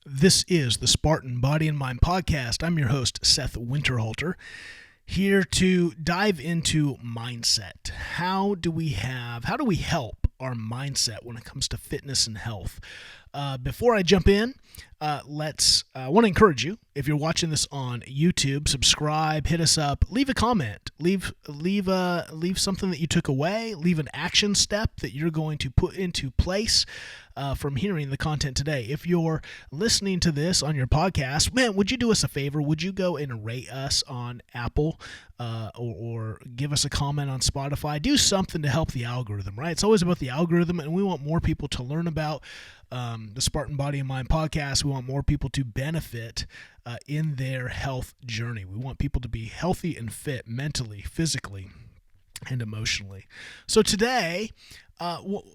This is the Spartan Body and Mind Podcast. I'm your host, Seth Winterhalter, here to dive into mindset. How do we help our mindset when it comes to fitness and health? Before I jump in, I want to encourage you, if you're watching this on YouTube, subscribe, hit us up, leave a comment, leave something that you took away, leave an action step that you're going to put into place from hearing the content today. If you're listening to this on your podcast, man, would you do us a favor? Would you go and rate us on Apple or give us a comment on Spotify? Do something to help the algorithm, right? It's always about the algorithm, and we want more people to learn about the Spartan Body and Mind Podcast. We want more people to benefit in their health journey. We want people to be healthy and fit mentally, physically, and emotionally. So today,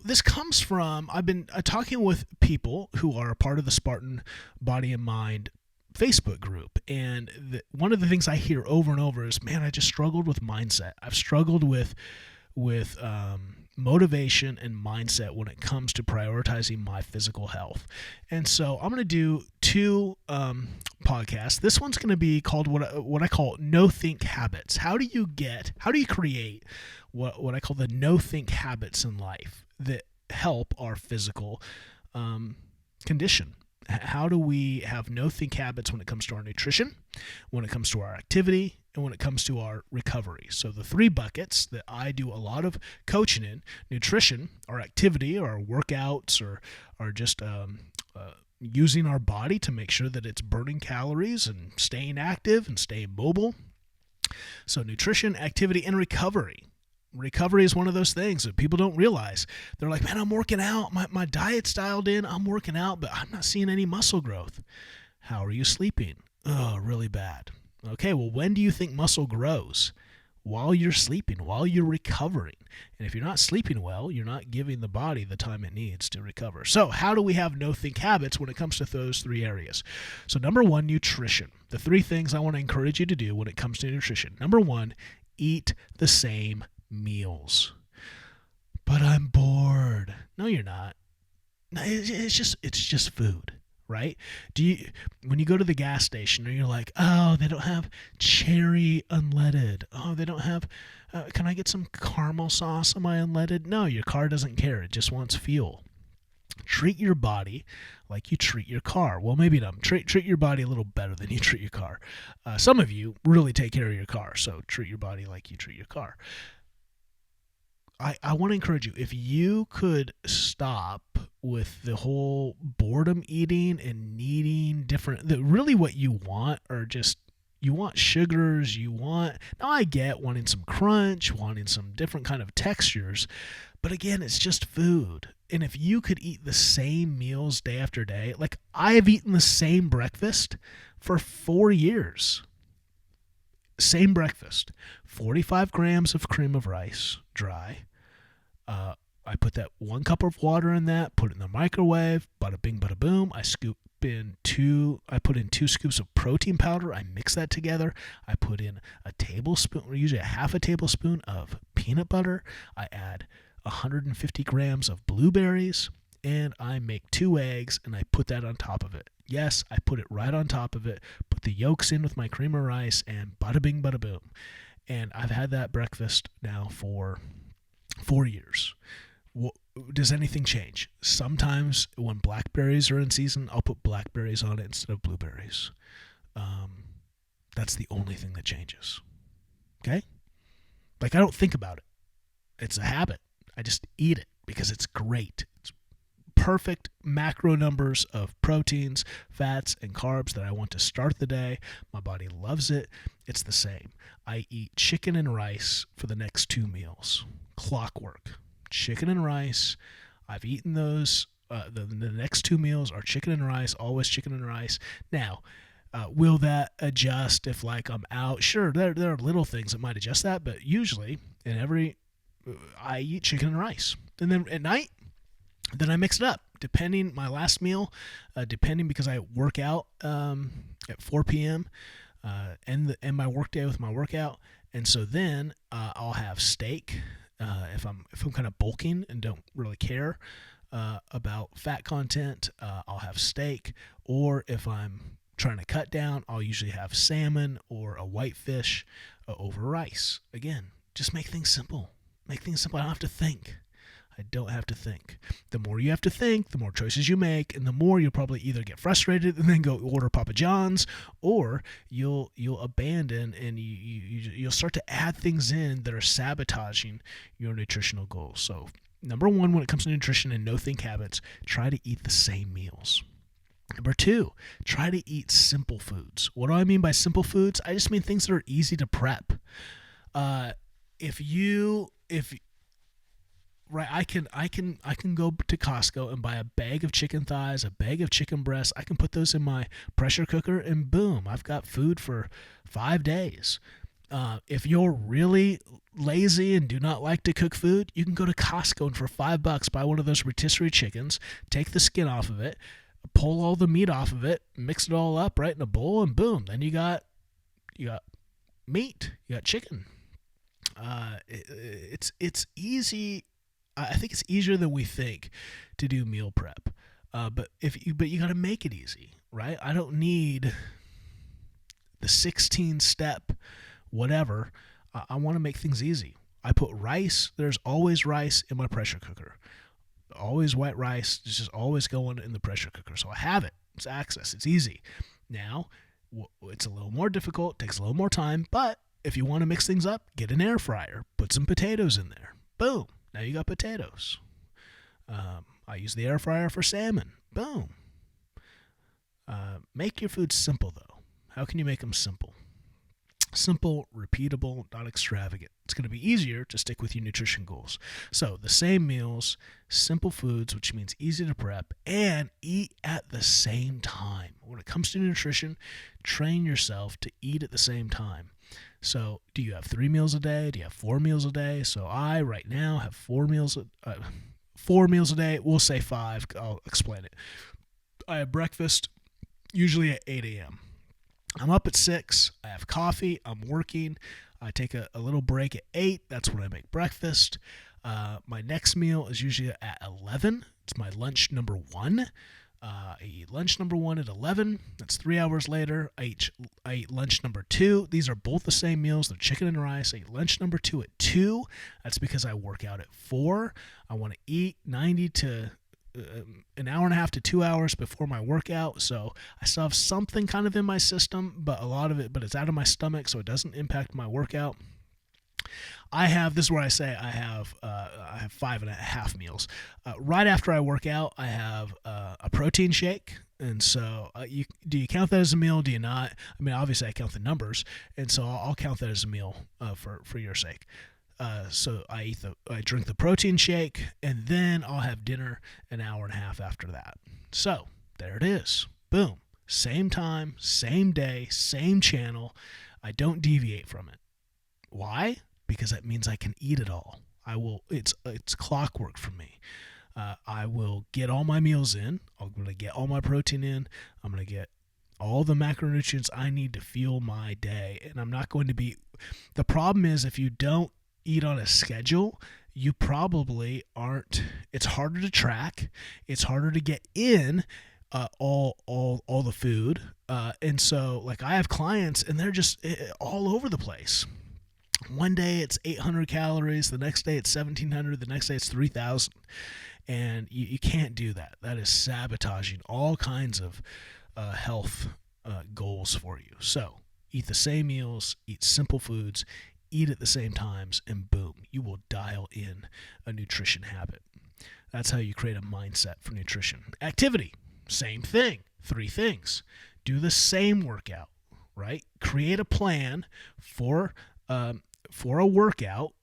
this comes from, I've been talking with people who are a part of the Spartan Body and Mind Facebook group, and one of the things I hear over and over is, man, I just struggled with mindset. I've struggled with motivation and mindset when it comes to prioritizing my physical health. And so I'm going to do two podcasts. This one's going to be called what I call no-think habits. How do you create what I call the no-think habits in life that help our physical condition? How do we have no-think habits when it comes to our nutrition, when it comes to our activity, and when it comes to our recovery? So the three buckets that I do a lot of coaching in: nutrition, our activity, our workouts, or just using our body to make sure that it's burning calories and staying active and staying mobile. So nutrition, activity, and recovery. Recovery is one of those things that people don't realize. They're like, man, I'm working out. My diet's dialed in. I'm working out, but I'm not seeing any muscle growth. How are you sleeping? Oh, really bad. Okay, well, when do you think muscle grows? While you're sleeping, while you're recovering. And if you're not sleeping well, you're not giving the body the time it needs to recover. So how do we have no-think habits when it comes to those three areas? So number one, nutrition. The three things I want to encourage you to do when it comes to nutrition. Number one, eat the same meals. But I'm bored. No, you're not. No, it's just food, right? When you go to the gas station and you're like, oh, they don't have cherry unleaded. Oh, they don't have, can I get some caramel sauce on my unleaded? No, your car doesn't care. It just wants fuel. Treat your body like you treat your car. Well, maybe not. Treat your body a little better than you treat your car. Some of you really take care of your car, so treat your body like you treat your car. I want to encourage you, if you could stop with the whole boredom eating and needing really what you want are just, you want sugars, now I get wanting some crunch, wanting some different kind of textures, but again, it's just food. And if you could eat the same meals day after day, like I have eaten the same breakfast for 4 years. Same breakfast, 45 grams of cream of rice, dry. I put that 1 cup of water in that, put it in the microwave, bada bing, bada boom. I put in 2 scoops of protein powder. I mix that together. I put in a tablespoon, or usually a half a tablespoon of peanut butter. I add 150 grams of blueberries, and I make 2 eggs, and I put that on top of it. Yes, I put it right on top of it, put the yolks in with my cream of rice, and bada bing, bada boom. And I've had that breakfast now for 4 years. Does anything change? Sometimes when blackberries are in season, I'll put blackberries on it instead of blueberries. That's the only thing that changes. Okay? Like, I don't think about it. It's a habit. I just eat it because it's great. It's perfect macro numbers of proteins, fats, and carbs that I want to start the day. My body loves it. It's the same. I eat chicken and rice for the next 2 meals. Clockwork. Chicken and rice. I've eaten those. The next 2 meals are chicken and rice, always chicken and rice. Now, will that adjust if like I'm out? Sure, there are little things that might adjust that, but usually I eat chicken and rice. And then at night, then I mix it up. My last meal, because I work out at 4 p.m., end my workday with my workout. And so then I'll have steak if I'm kind of bulking and don't really care. about fat content, I'll have steak, or if I'm trying to cut down, I'll usually have salmon or a white fish over rice. Again, just make things simple. Make things simple. I don't have to think. I don't have to think. The more you have to think, the more choices you make, and the more you'll probably either get frustrated and then go order Papa John's, or you'll abandon and you'll start to add things in that are sabotaging your nutritional goals. So, number one, when it comes to nutrition and no think habits, try to eat the same meals. Number two, try to eat simple foods. What do I mean by simple foods? I just mean things that are easy to prep. Right, I can go to Costco and buy a bag of chicken thighs, a bag of chicken breasts. I can put those in my pressure cooker, and boom, I've got food for 5 days. If you're really lazy and do not like to cook food, you can go to Costco and for $5 buy one of those rotisserie chickens, take the skin off of it, pull all the meat off of it, mix it all up right in a bowl, and boom, then you got meat, you got chicken. It's easy. I think it's easier than we think to do meal prep. But you got to make it easy, right? I don't need the 16-step whatever. I want to make things easy. I put rice. There's always rice in my pressure cooker. Always white rice. It's just always going in the pressure cooker. So I have it. It's access. It's easy. Now, it's a little more difficult. Takes a little more time. But if you want to mix things up, get an air fryer. Put some potatoes in there. Boom. Now you got potatoes. I use the air fryer for salmon. Boom. Make your food simple, though. How can you make them simple? Simple, repeatable, not extravagant. It's going to be easier to stick with your nutrition goals. So the same meals, simple foods, which means easy to prep, and eat at the same time. When it comes to nutrition, train yourself to eat at the same time. So do you have 3 meals a day? Do you have 4 meals a day? So I right now have 4 meals a day. We'll say 5. I'll explain it. I have breakfast usually at 8 a.m. I'm up at 6. I have coffee. I'm working. I take a little break at 8. That's when I make breakfast. My next meal is usually at 11. It's my lunch number 1. I eat lunch number 1 at 11. That's 3 hours later. I eat lunch number 2. These are both the same meals. They're chicken and rice. I eat lunch number 2 at 2. That's because I work out at 4. I want to eat 90 to an hour and a half to 2 hours before my workout. So I still have something kind of in my system, but it's out of my stomach, so it doesn't impact my workout. This is where I say I have 5.5 meals. Right after I work out, I have a protein shake. And so do you count that as a meal? Do you not? I mean, obviously I count the numbers, and so I'll count that as a meal for your sake. So I drink the protein shake, and then I'll have dinner an hour and a half after that. So there it is. Boom. Same time, same day, same channel. I don't deviate from it. Why? Because that means I can eat it all. It's clockwork for me. I will get all my meals in. I'm going to get all my protein in. I'm going to get all the macronutrients I need to fuel my day. And I'm not going to be... The problem is if you don't eat on a schedule, you probably aren't... It's harder to track. It's harder to get in all the food. And so, like, I have clients, and they're just all over the place. One day it's 800 calories, the next day it's 1,700, the next day it's 3,000. And you can't do that. That is sabotaging all kinds of health goals for you. So eat the same meals, eat simple foods, eat at the same times, and boom, you will dial in a nutrition habit. That's how you create a mindset for nutrition. Activity, same thing. 3 things. Do the same workout, right? Create a plan for a workout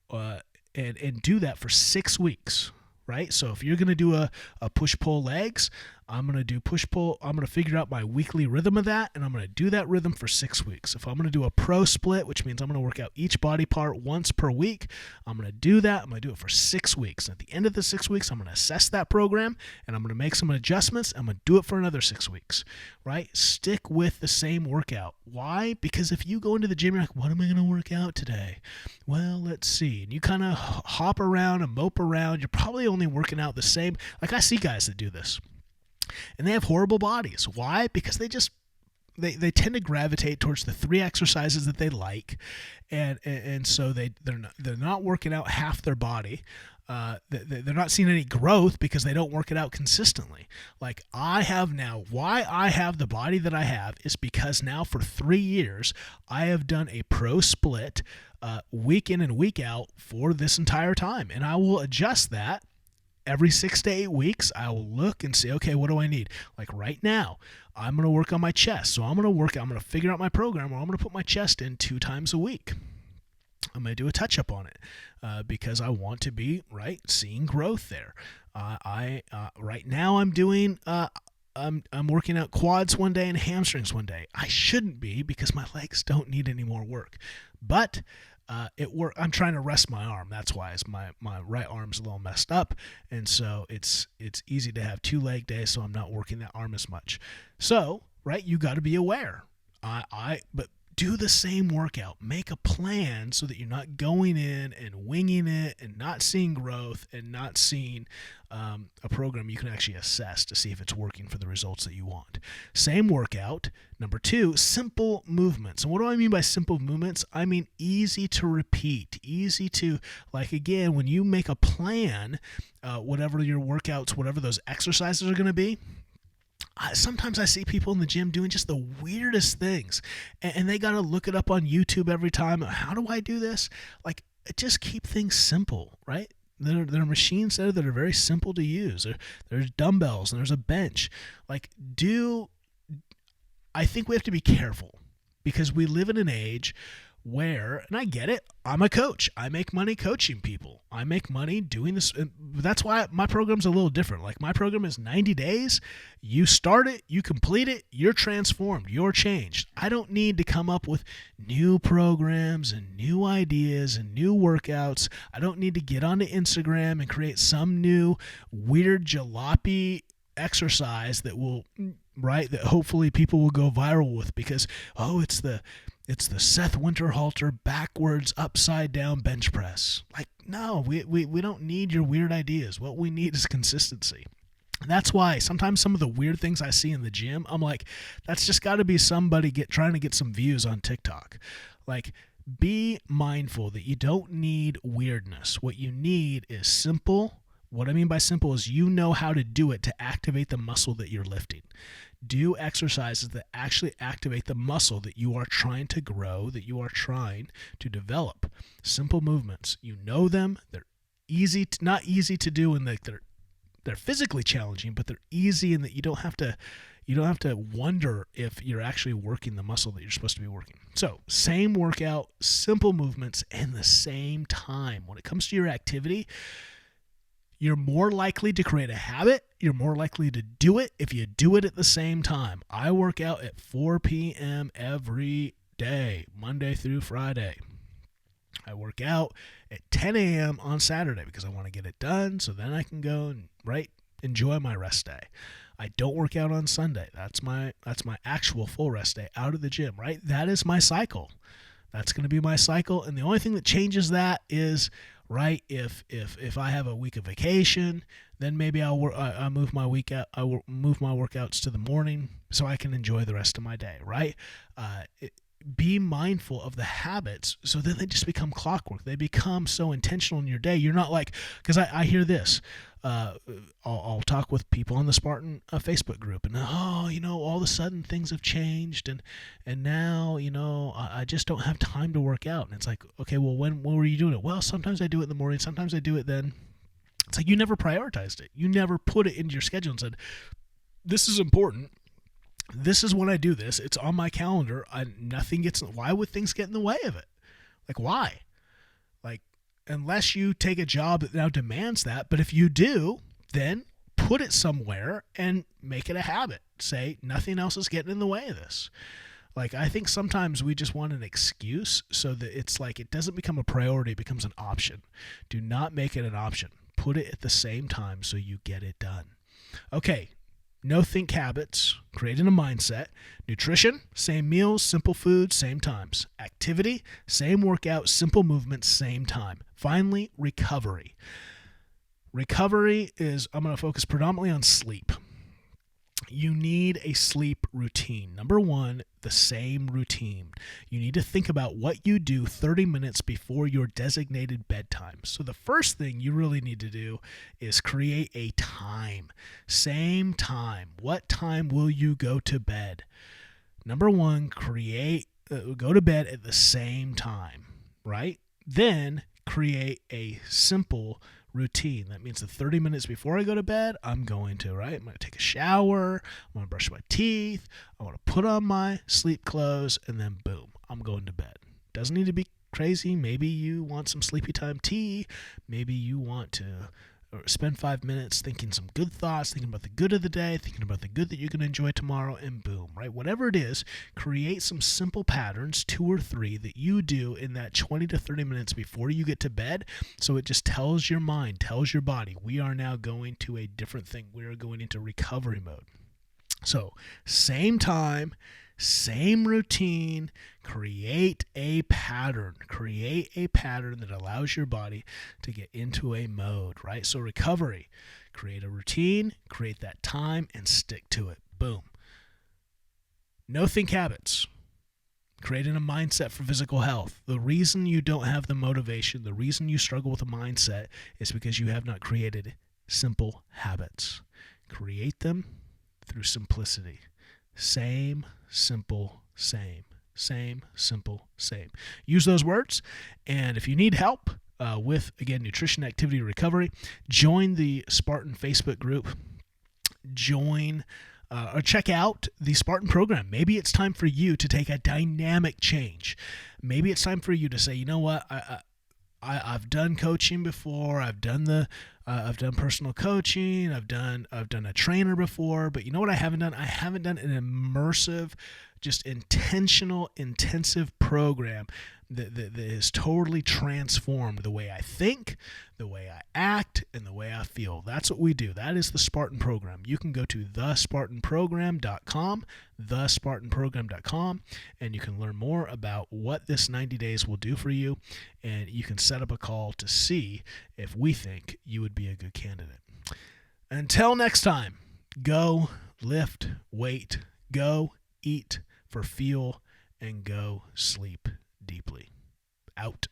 and do that for 6 weeks, right? So if you're going to do a push-pull legs, I'm going to do push-pull. I'm going to figure out my weekly rhythm of that, and I'm going to do that rhythm for 6 weeks. If I'm going to do a pro split, which means I'm going to work out each body part once per week, I'm going to do that. I'm going to do it for 6 weeks. And at the end of the 6 weeks, I'm going to assess that program, and I'm going to make some adjustments. I'm going to do it for another 6 weeks, right? Stick with the same workout. Why? Because if you go into the gym, you're like, what am I going to work out today? Well, let's see. And you kind of hop around and mope around. You're probably only working out the same. Like I see guys that do this, and they have horrible bodies. Why? Because they tend to gravitate towards the 3 exercises that they like, and so they're not working out half their body. They're not seeing any growth because they don't work it out consistently. Like I have now, why I have the body that I have is because now for 3 years I have done a pro split week in and week out for this entire time, and I will adjust that. Every 6 to 8 weeks, I will look and say, okay, what do I need? Like right now, I'm going to work on my chest. So I'm going to figure out my program where I'm going to put my chest in 2 times a week. I'm going to do a touch-up on it because I want to be, right, seeing growth there. Right now I'm doing, I'm working out quads one day and hamstrings one day. I shouldn't be because my legs don't need any more work. But I'm trying to rest my arm. That's why my right arm's a little messed up, and so it's easy to have 2 leg days, so I'm not working that arm as much. So, right, you got to be aware. But do the same workout. Make a plan so that you're not going in and winging it and not seeing growth and not seeing a program you can actually assess to see if it's working for the results that you want. Same workout. Number 2, simple movements. And what do I mean by simple movements? I mean easy to repeat, easy to, like, again, when you make a plan, whatever your workouts, whatever those exercises are going to be, sometimes I see people in the gym doing just the weirdest things, and they got to look it up on YouTube every time. How do I do this? Like, just keep things simple, right? There are machines there that are very simple to use. There's dumbbells and there's a bench. I think we have to be careful because we live in an age where, and I get it, I'm a coach. I make money coaching people. I make money doing this. And that's why my program's a little different. Like my program is 90 days. You start it, you complete it, you're transformed, you're changed. I don't need to come up with new programs and new ideas and new workouts. I don't need to get onto Instagram and create some new weird jalopy exercise that will, right, that hopefully people will go viral with because, it's the Seth Winterhalter backwards upside down bench press. Like, no, we don't need your weird ideas. What we need is consistency. That's why sometimes some of the weird things I see in the gym, I'm like, that's just got to be somebody trying to get some views on TikTok. Like, be mindful that you don't need weirdness. What you need is simple. What I mean by simple is you know how to do it to activate the muscle that you're lifting. Do exercises that actually activate the muscle that you are trying to grow, that you are trying to develop. Simple movements. You know them. They're easy, not easy to do, and they're physically challenging, but they're easy in that you don't have to wonder if you're actually working the muscle that you're supposed to be working. So, same workout, simple movements, and the same time. When it comes to your activity, you're more likely to create a habit. You're more likely to do it if you do it at the same time. I work out at 4 p.m. every day, Monday through Friday. I work out at 10 a.m. on Saturday because I want to get it done so then I can go and, right, enjoy my rest day. I don't work out on Sunday. That's my actual full rest day out of the gym, right? That is my cycle. That's going to be my cycle, and the only thing that changes that is, right, if I have a week of vacation, then maybe I'll move my workouts to the morning so I can enjoy the rest of my day, right? Be mindful of the habits so then they just become clockwork. They become so intentional in your day. You're not like, because I hear this. I'll talk with people on the Spartan Facebook group, and all of a sudden things have changed, and now I just don't have time to work out. And it's like, okay, well, when were you doing it? Well, sometimes I do it in the morning, sometimes I do it then. It's like you never prioritized it. You never put it into your schedule and said, this is important. This is when I do this. It's on my calendar. Why would things get in the way of it? Like, why? Like, unless you take a job that now demands that. But if you do, then put it somewhere and make it a habit. Say, nothing else is getting in the way of this. Like, I think sometimes we just want an excuse so that it's like it doesn't become a priority, it becomes an option. Do not make it an option. Put it at the same time so you get it done. Okay, no think habits, creating a mindset. Nutrition, same meals, simple food, same times. Activity, same workout, simple movement, same time. Finally, recovery. Recovery is, I'm going to focus predominantly on sleep. You need a sleep routine. Number one, the same routine. You need to think about what you do 30 minutes before your designated bedtime. So the first thing you really need to do is create a time. Same time. What time will you go to bed? Number one, go to bed at the same time, right? Then create a simple routine. That means the 30 minutes before I go to bed, I'm going to take a shower, I'm going to brush my teeth, I want to put on my sleep clothes, and then boom, I'm going to bed. Doesn't need to be crazy. Maybe you want some sleepy time tea. Maybe you want to spend 5 minutes thinking some good thoughts, thinking about the good of the day, thinking about the good that you're going to enjoy tomorrow, and boom, right? Whatever it is, create some simple patterns, 2 or 3, that you do in that 20 to 30 minutes before you get to bed. So it just tells your mind, tells your body, we are now going to a different thing. We are going into recovery mode. So same time, same routine, create a pattern. Create a pattern that allows your body to get into a mode, right? So recovery, create a routine, create that time, and stick to it. Boom. No think habits. Creating a mindset for physical health. The reason you don't have the motivation, the reason you struggle with a mindset is because you have not created simple habits. Create them through simplicity. Same, simple, same. Same, simple, same. Use those words. And if you need help with, again, nutrition, activity, recovery, join the Spartan Facebook group. Join or check out the Spartan Program. Maybe it's time for you to take a dynamic change. Maybe it's time for you to say, you know what, I've done coaching before. I've done personal coaching. I've done a trainer before. But you know what I haven't done? I haven't done an immersive, just intentional, intensive program that has totally transformed the way I think, the way I act, and the way I feel. That's what we do. That is the Spartan Program. You can go to thespartanprogram.com, thespartanprogram.com, and you can learn more about what this 90 days will do for you, and you can set up a call to see if we think you would be a good candidate. Until next time, go lift weight, go eat for fuel, and go sleep deeply. Out.